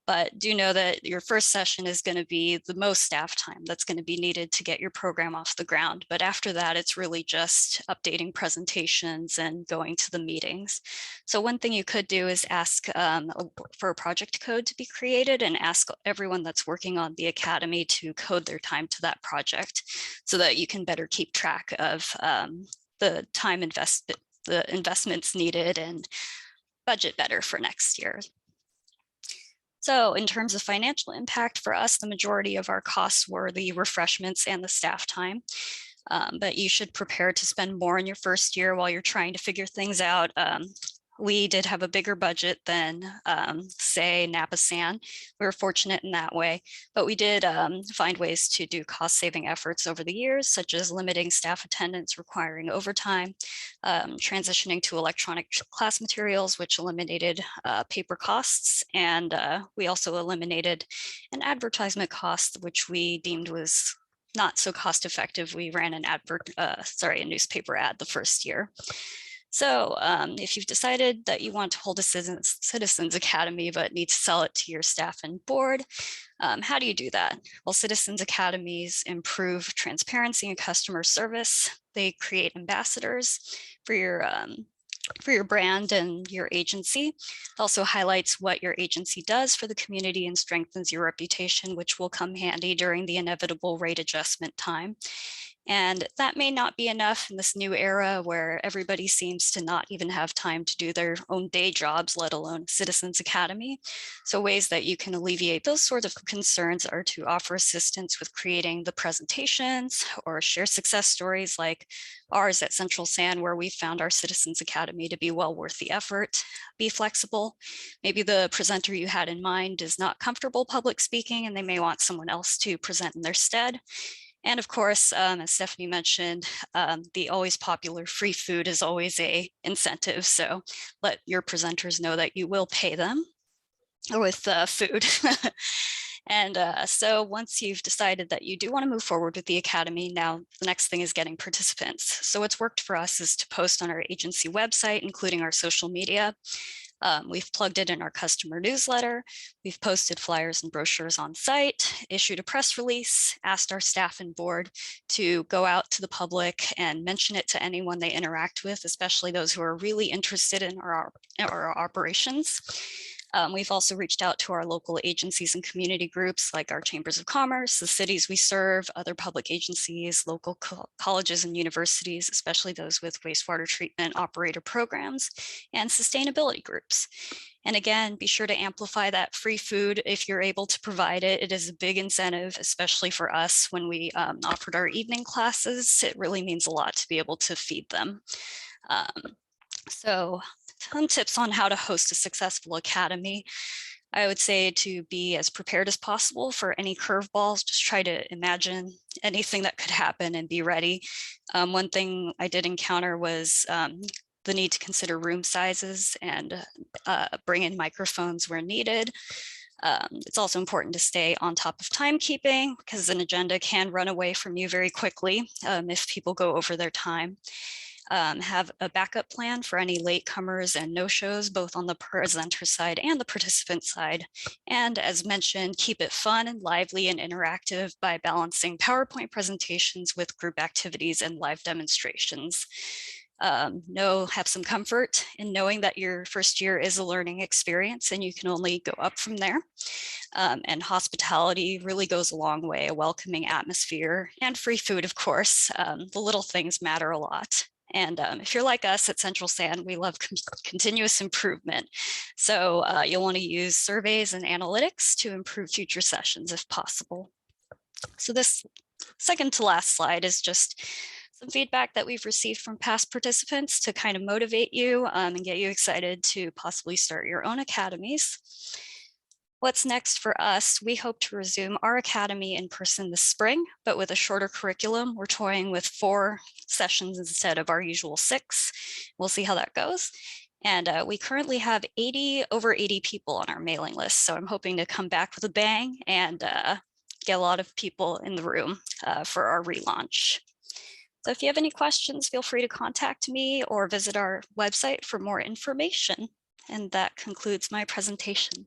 S4: But do know that your first session is going to be the most staff time that's going to be needed to get your program off the ground. But after that, it's really just updating presentations and going to the meetings. So one thing you could do is ask for a project code to be created and ask everyone that's working on the academy to code their time to that project so that you can better keep track of the time the investments needed and budget better for next year. So in terms of financial impact for us, the majority of our costs were the refreshments and the staff time. But you should prepare to spend more in your first year while you're trying to figure things out. We did have a bigger budget than, say, Napa San. We were fortunate in that way, but we did find ways to do cost-saving efforts over the years, such as limiting staff attendance requiring overtime, transitioning to electronic class materials, which eliminated paper costs, and we also eliminated an advertisement cost, which we deemed was not so cost-effective. We ran a newspaper ad the first year. So if you've decided that you want to hold a Citizens Academy but need to sell it to your staff and board, how do you do that? Well, Citizens Academies improve transparency and customer service. They create ambassadors for your brand and your agency. It also highlights what your agency does for the community and strengthens your reputation, which will come handy during the inevitable rate adjustment time. And that may not be enough in this new era where everybody seems to not even have time to do their own day jobs, let alone Citizens Academy. So ways that you can alleviate those sorts of concerns are to offer assistance with creating the presentations or share success stories like ours at Central San, where we found our Citizens Academy to be well worth the effort. Be flexible. Maybe the presenter you had in mind is not comfortable public speaking and they may want someone else to present in their stead. And of course, as Stephanie mentioned, the always popular free food is always an incentive. So let your presenters know that you will pay them with food. And so once you've decided that you do want to move forward with the Academy, now the next thing is getting participants. So what's worked for us is to post on our agency website, including our social media. We've plugged it in our customer newsletter. We've posted flyers and brochures on site, issued a press release, asked our staff and board to go out to the public and mention it to anyone they interact with, especially those who are really interested in our operations. We've also reached out to our local agencies and community groups like our chambers of commerce, the cities we serve, other public agencies, local colleges and universities, especially those with wastewater treatment operator programs, and sustainability groups. And again, be sure to amplify that free food if you're able to provide it. It is a big incentive, especially for us when we offered our evening classes. It really means a lot to be able to feed them. So some tips on how to host a successful academy. I would say to be as prepared as possible for any curveballs. Just try to imagine anything that could happen and be ready. One thing I did encounter was the need to consider room sizes and bring in microphones where needed. It's also important to stay on top of timekeeping because an agenda can run away from you very quickly if people go over their time. Have a backup plan for any latecomers and no-shows, both on the presenter side and the participant side. And as mentioned, keep it fun and lively and interactive by balancing PowerPoint presentations with group activities and live demonstrations. Have some comfort in knowing that your first year is a learning experience and you can only go up from there. And hospitality really goes a long way, a welcoming atmosphere and free food, of course. The little things matter a lot. And if you're like us at Central San, we love continuous improvement. So you'll want to use surveys and analytics to improve future sessions if possible. So this second to last slide is just some feedback that we've received from past participants to kind of motivate you and get you excited to possibly start your own academies. What's next for us? We hope to resume our academy in person this spring, but with a shorter curriculum. We're toying with 4 sessions instead of our usual 6. We'll see how that goes. And we currently have over 80 people on our mailing list. So I'm hoping to come back with a bang and get a lot of people in the room for our relaunch. So if you have any questions, feel free to contact me or visit our website for more information. And that concludes my presentation.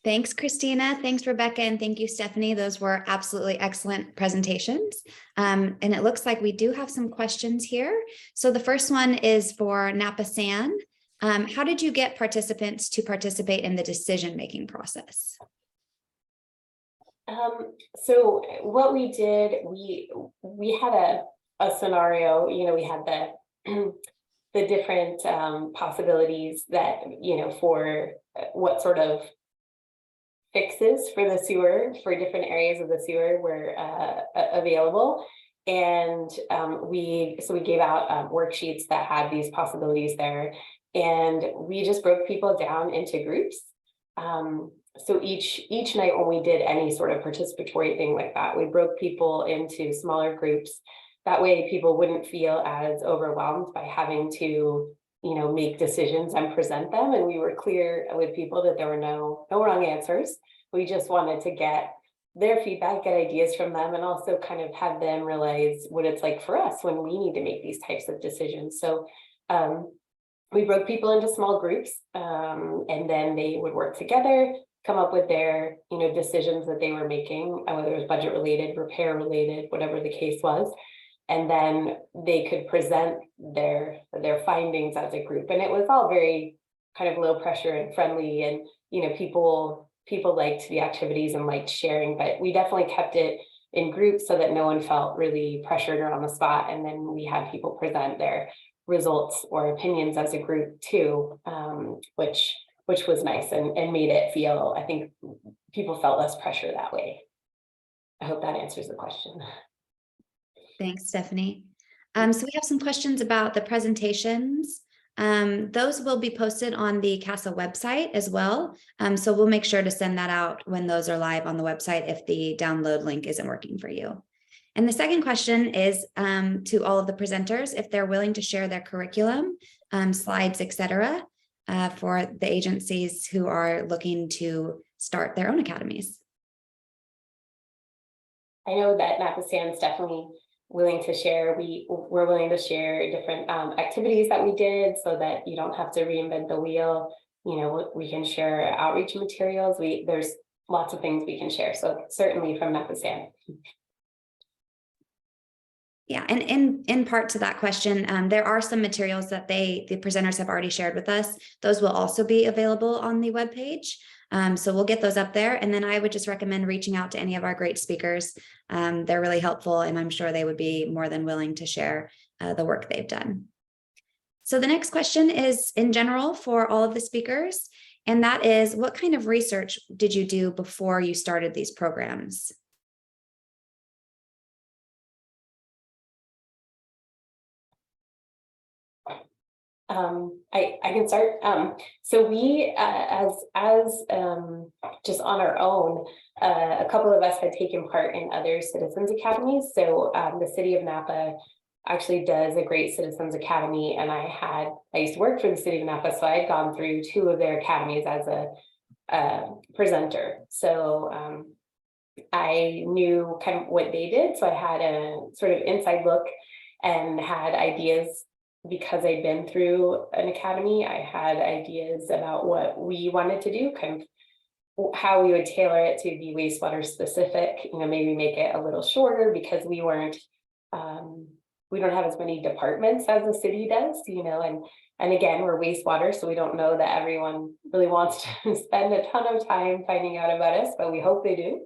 S1: Thanks, Christina. Thanks, Rebecca. And thank you, Stephanie. Those were absolutely excellent presentations. And it looks like we do have some questions here. So the first one is for Napa San. How did you get participants to participate in the decision-making process?
S3: So what we did, we had a scenario, we had the different possibilities that, for what sort of fixes for the sewer, for different areas of the sewer were available. And we gave out worksheets that had these possibilities there. And we just broke people down into groups. So each night when we did any sort of participatory thing like that, we broke people into smaller groups. That way people wouldn't feel as overwhelmed by having to, make decisions and present them. And we were clear with people that there were no wrong answers. We just wanted to get their feedback, get ideas from them, and also kind of have them realize what it's like for us when we need to make these types of decisions. So we broke people into small groups, and then they would work together, come up with their, decisions that they were making, whether it was budget related, repair related, whatever the case was. And then they could present their findings as a group. And it was all very kind of low pressure and friendly. And, people liked the activities and liked sharing, but we definitely kept it in groups so that no one felt really pressured or on the spot. And then we had people present their results or opinions as a group too, which was nice and made it feel, I think people felt less pressure that way. I hope that answers the question.
S1: Thanks, Stephanie. So we have some questions about the presentations. Those will be posted on the CASA website as well. So we'll make sure to send that out when those are live on the website if the download link isn't working for you. And the second question is to all of the presenters, if they're willing to share their curriculum, slides, etc., for the agencies who are looking to start their own academies.
S3: I know that Napa San is definitely willing to share. We're willing to share different activities that we did so that you don't have to reinvent the wheel. We can share outreach materials. There's lots of things we can share. So certainly from Napa San.
S1: Yeah, and in part to that question, there are some materials that the presenters have already shared with us. Those will also be available on the webpage. So we'll get those up there. And then I would just recommend reaching out to any of our great speakers. They're really helpful, and I'm sure they would be more than willing to share the work they've done. So the next question is in general for all of the speakers, and that is, what kind of research did you do before you started these programs?
S3: I can start. So we, just on our own, a couple of us had taken part in other citizens academies. So the city of Napa actually does a great citizens academy, and I used to work for the city of Napa, so I had gone through 2 of their academies as a presenter. So I knew kind of what they did, so I had a sort of inside look and had ideas. Because I'd been through an academy, I had ideas about what we wanted to do, kind of how we would tailor it to be wastewater specific, maybe make it a little shorter because we don't have as many departments as the city does, and again, we're wastewater, so we don't know that everyone really wants to spend a ton of time finding out about us, but we hope they do.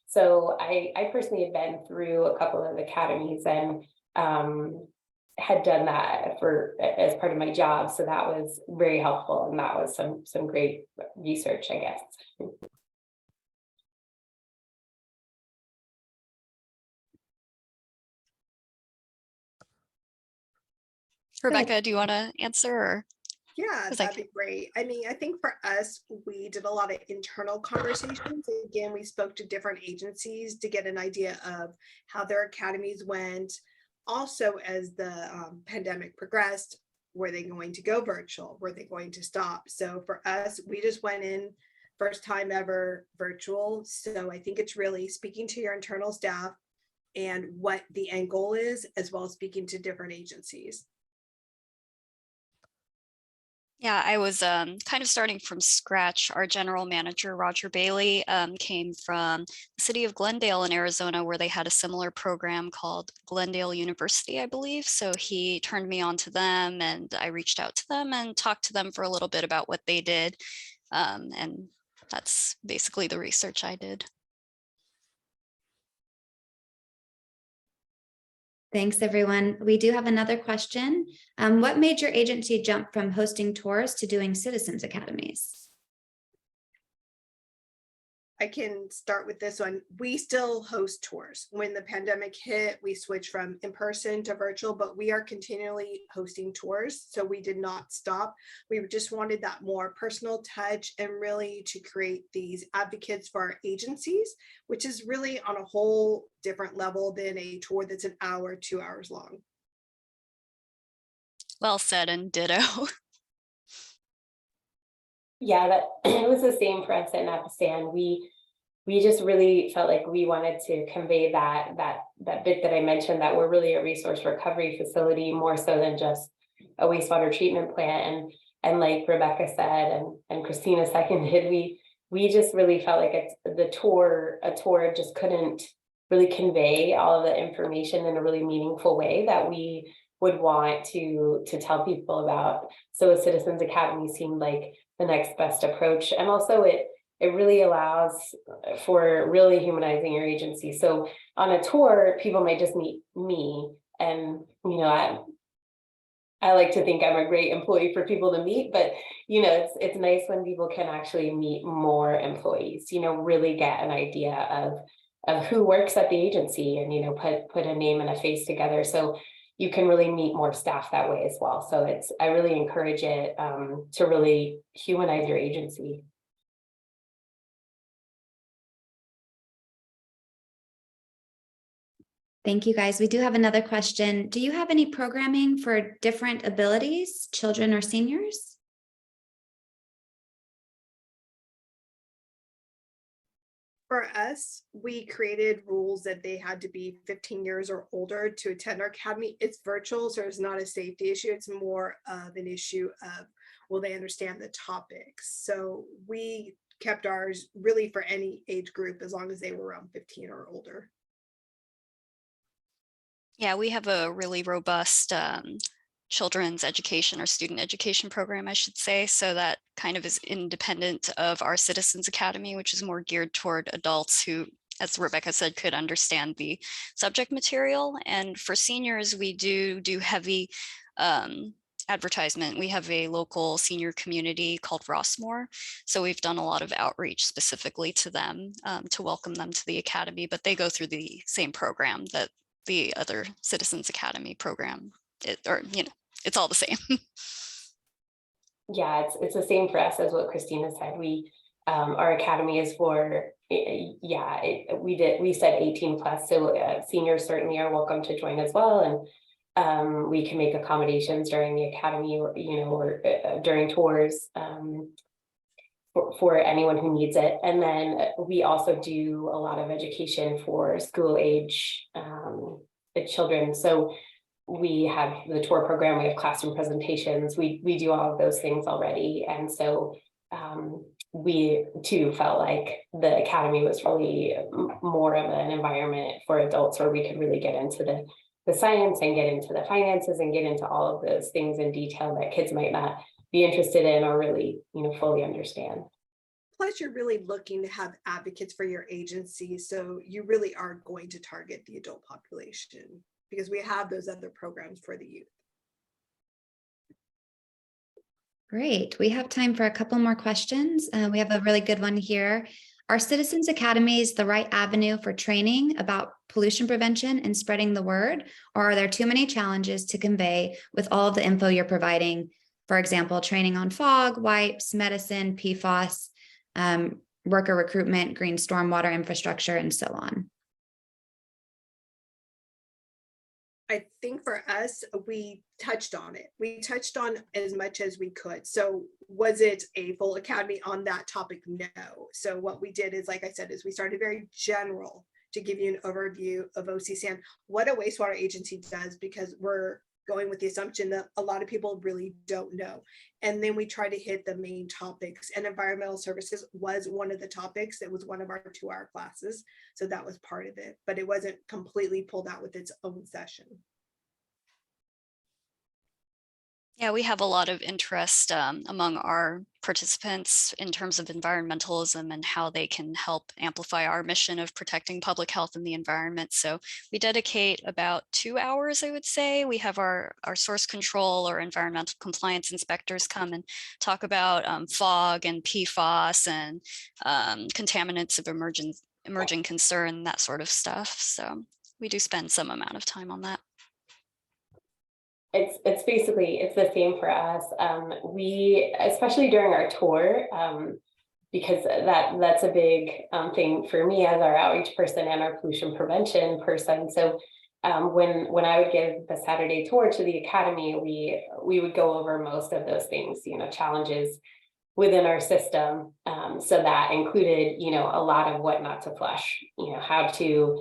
S3: So I personally had been through a couple of academies and had done that as part of my job, so that was very helpful, and that was some great research, I guess.
S4: Rebecca, do you want to answer? Or?
S2: Yeah,
S4: 'Cause
S2: that'd be great. I mean, I think for us, we did a lot of internal conversations. Again, we spoke to different agencies to get an idea of how their academies went. Also, as the pandemic progressed, were they going to go virtual? Were they going to stop? So for us, we just went in first time ever virtual. So I think it's really speaking to your internal staff and what the end goal is, as well as speaking to different agencies.
S4: Yeah, I was kind of starting from scratch. Our general manager, Roger Bailey, came from the city of Glendale in Arizona, where they had a similar program called Glendale University, I believe. So he turned me on to them, and I reached out to them and talked to them for a little bit about what they did. And that's basically the research I did.
S1: Thanks, everyone. We do have another question. What made your agency jump from hosting tours to doing citizens academies?
S2: I can start with this one. We still host tours. When the pandemic hit, we switched from in-person to virtual, but we are continually hosting tours. So we did not stop. We just wanted that more personal touch and really to create these advocates for our agencies, which is really on a whole different level than a tour that's an hour, 2 hours long.
S4: Well said, and ditto.
S3: Yeah, that it was the same for us at Napasan. We just really felt like we wanted to convey that bit that I mentioned, that we're really a resource recovery facility more so than just a wastewater treatment plant. And like Rebecca said, and Christina seconded, we just really felt like a tour just couldn't really convey all of the information in a really meaningful way that we would want to tell people about. So a Citizens Academy seemed like the next best approach. And also it really allows for really humanizing your agency. So on a tour, people might just meet me, and I like to think I'm a great employee for people to meet, but it's nice when people can actually meet more employees, really get an idea of who works at the agency, and put a name and a face together. So you can really meet more staff that way as well. So I really encourage it to really humanize your agency.
S1: Thank you, guys. We do have another question. Do you have any programming for different abilities, children or seniors?
S2: For us, we created rules that they had to be 15 years or older to attend our academy. It's virtual, so it's not a safety issue. It's more of an issue of, will they understand the topics? So we kept ours really for any age group, as long as they were around 15 or older.
S4: Yeah, we have a really robust children's education or student education program, I should say. So that kind of is independent of our Citizens Academy, which is more geared toward adults who, as Rebecca said, could understand the subject material. And for seniors, we do heavy advertisement. We have a local senior community called Rossmore. So we've done a lot of outreach specifically to them to welcome them to the Academy, but they go through the same program that the other Citizens Academy program, it's all the same.
S3: Yeah, it's the same for us as what Christina said. We our academy is for we said 18 plus, so seniors certainly are welcome to join as well, and we can make accommodations during the academy, or during tours for anyone who needs it. And then we also do a lot of education for school age children. So we have the tour program, we have classroom presentations, we do all of those things already. And so we too felt like the academy was really more of an environment for adults where we could really get into the science and get into the finances and get into all of those things in detail that kids might not be interested in or really, fully understand.
S2: Plus, you're really looking to have advocates for your agency. So you really are going to target the adult population because we have those other programs for the youth.
S1: Great. We have time for a couple more questions. We have a really good one here. Are Citizens Academies the right avenue for training about pollution prevention and spreading the word? Or are there too many challenges to convey with all of the info you're providing? For example, training on fog, wipes, medicine, PFAS, worker recruitment, green stormwater infrastructure, and so on.
S2: I think for us, we touched on it. We touched on as much as we could. So was it a full academy on that topic? No. So what we did is, like I said, is we started very general to give you an overview of OCSAN, what a wastewater agency does, because we're going with the assumption that a lot of people really don't know. And then we try to hit the main topics, and environmental services was one of the topics. It was one of our 2-hour classes. So that was part of it, but it wasn't completely pulled out with its own session.
S4: Yeah, we have a lot of interest among our participants in terms of environmentalism and how they can help amplify our mission of protecting public health and the environment. So we dedicate about 2 hours, I would say. We have our source control or environmental compliance inspectors come and talk about fog and PFAS and contaminants of emerging concern, that sort of stuff. So we do spend some amount of time on that.
S3: It's basically, it's the same for us. We, especially during our tour, because that's a big thing for me as our outreach person and our pollution prevention person. So when I would give the Saturday tour to the academy, we would go over most of those things, challenges within our system. So that included, a lot of what not to flush, how to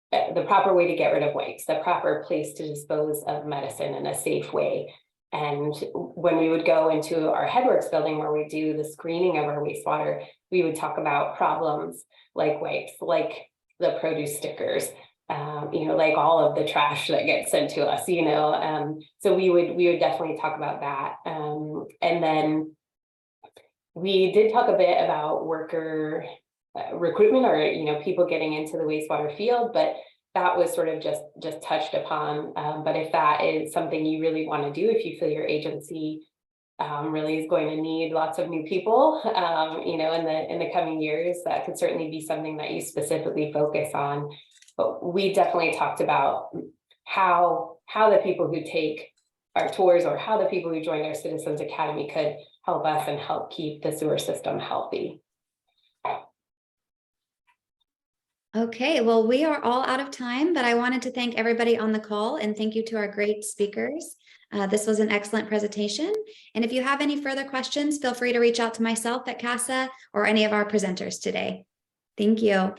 S3: the proper way to get rid of wipes, the proper place to dispose of medicine in a safe way. And when we would go into our Headworks building where we do the screening of our wastewater, we would talk about problems like wipes, like the produce stickers, like all of the trash that gets sent to us, so we would definitely talk about that. And then we did talk a bit about worker recruitment, or people getting into the wastewater field, but that was sort of just touched upon. But if that is something you really want to do, if you feel your agency really is going to need lots of new people, in the coming years, that could certainly be something that you specifically focus on. But we definitely talked about how the people who take our tours or how the people who join our Citizens Academy could help us and help keep the sewer system healthy.
S1: Okay, well, we are all out of time, but I wanted to thank everybody on the call and thank you to our great speakers. This was an excellent presentation. And if you have any further questions, feel free to reach out to myself at CASA or any of our presenters today. Thank you.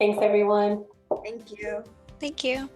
S3: Thanks, everyone.
S2: Thank you.
S4: Thank you.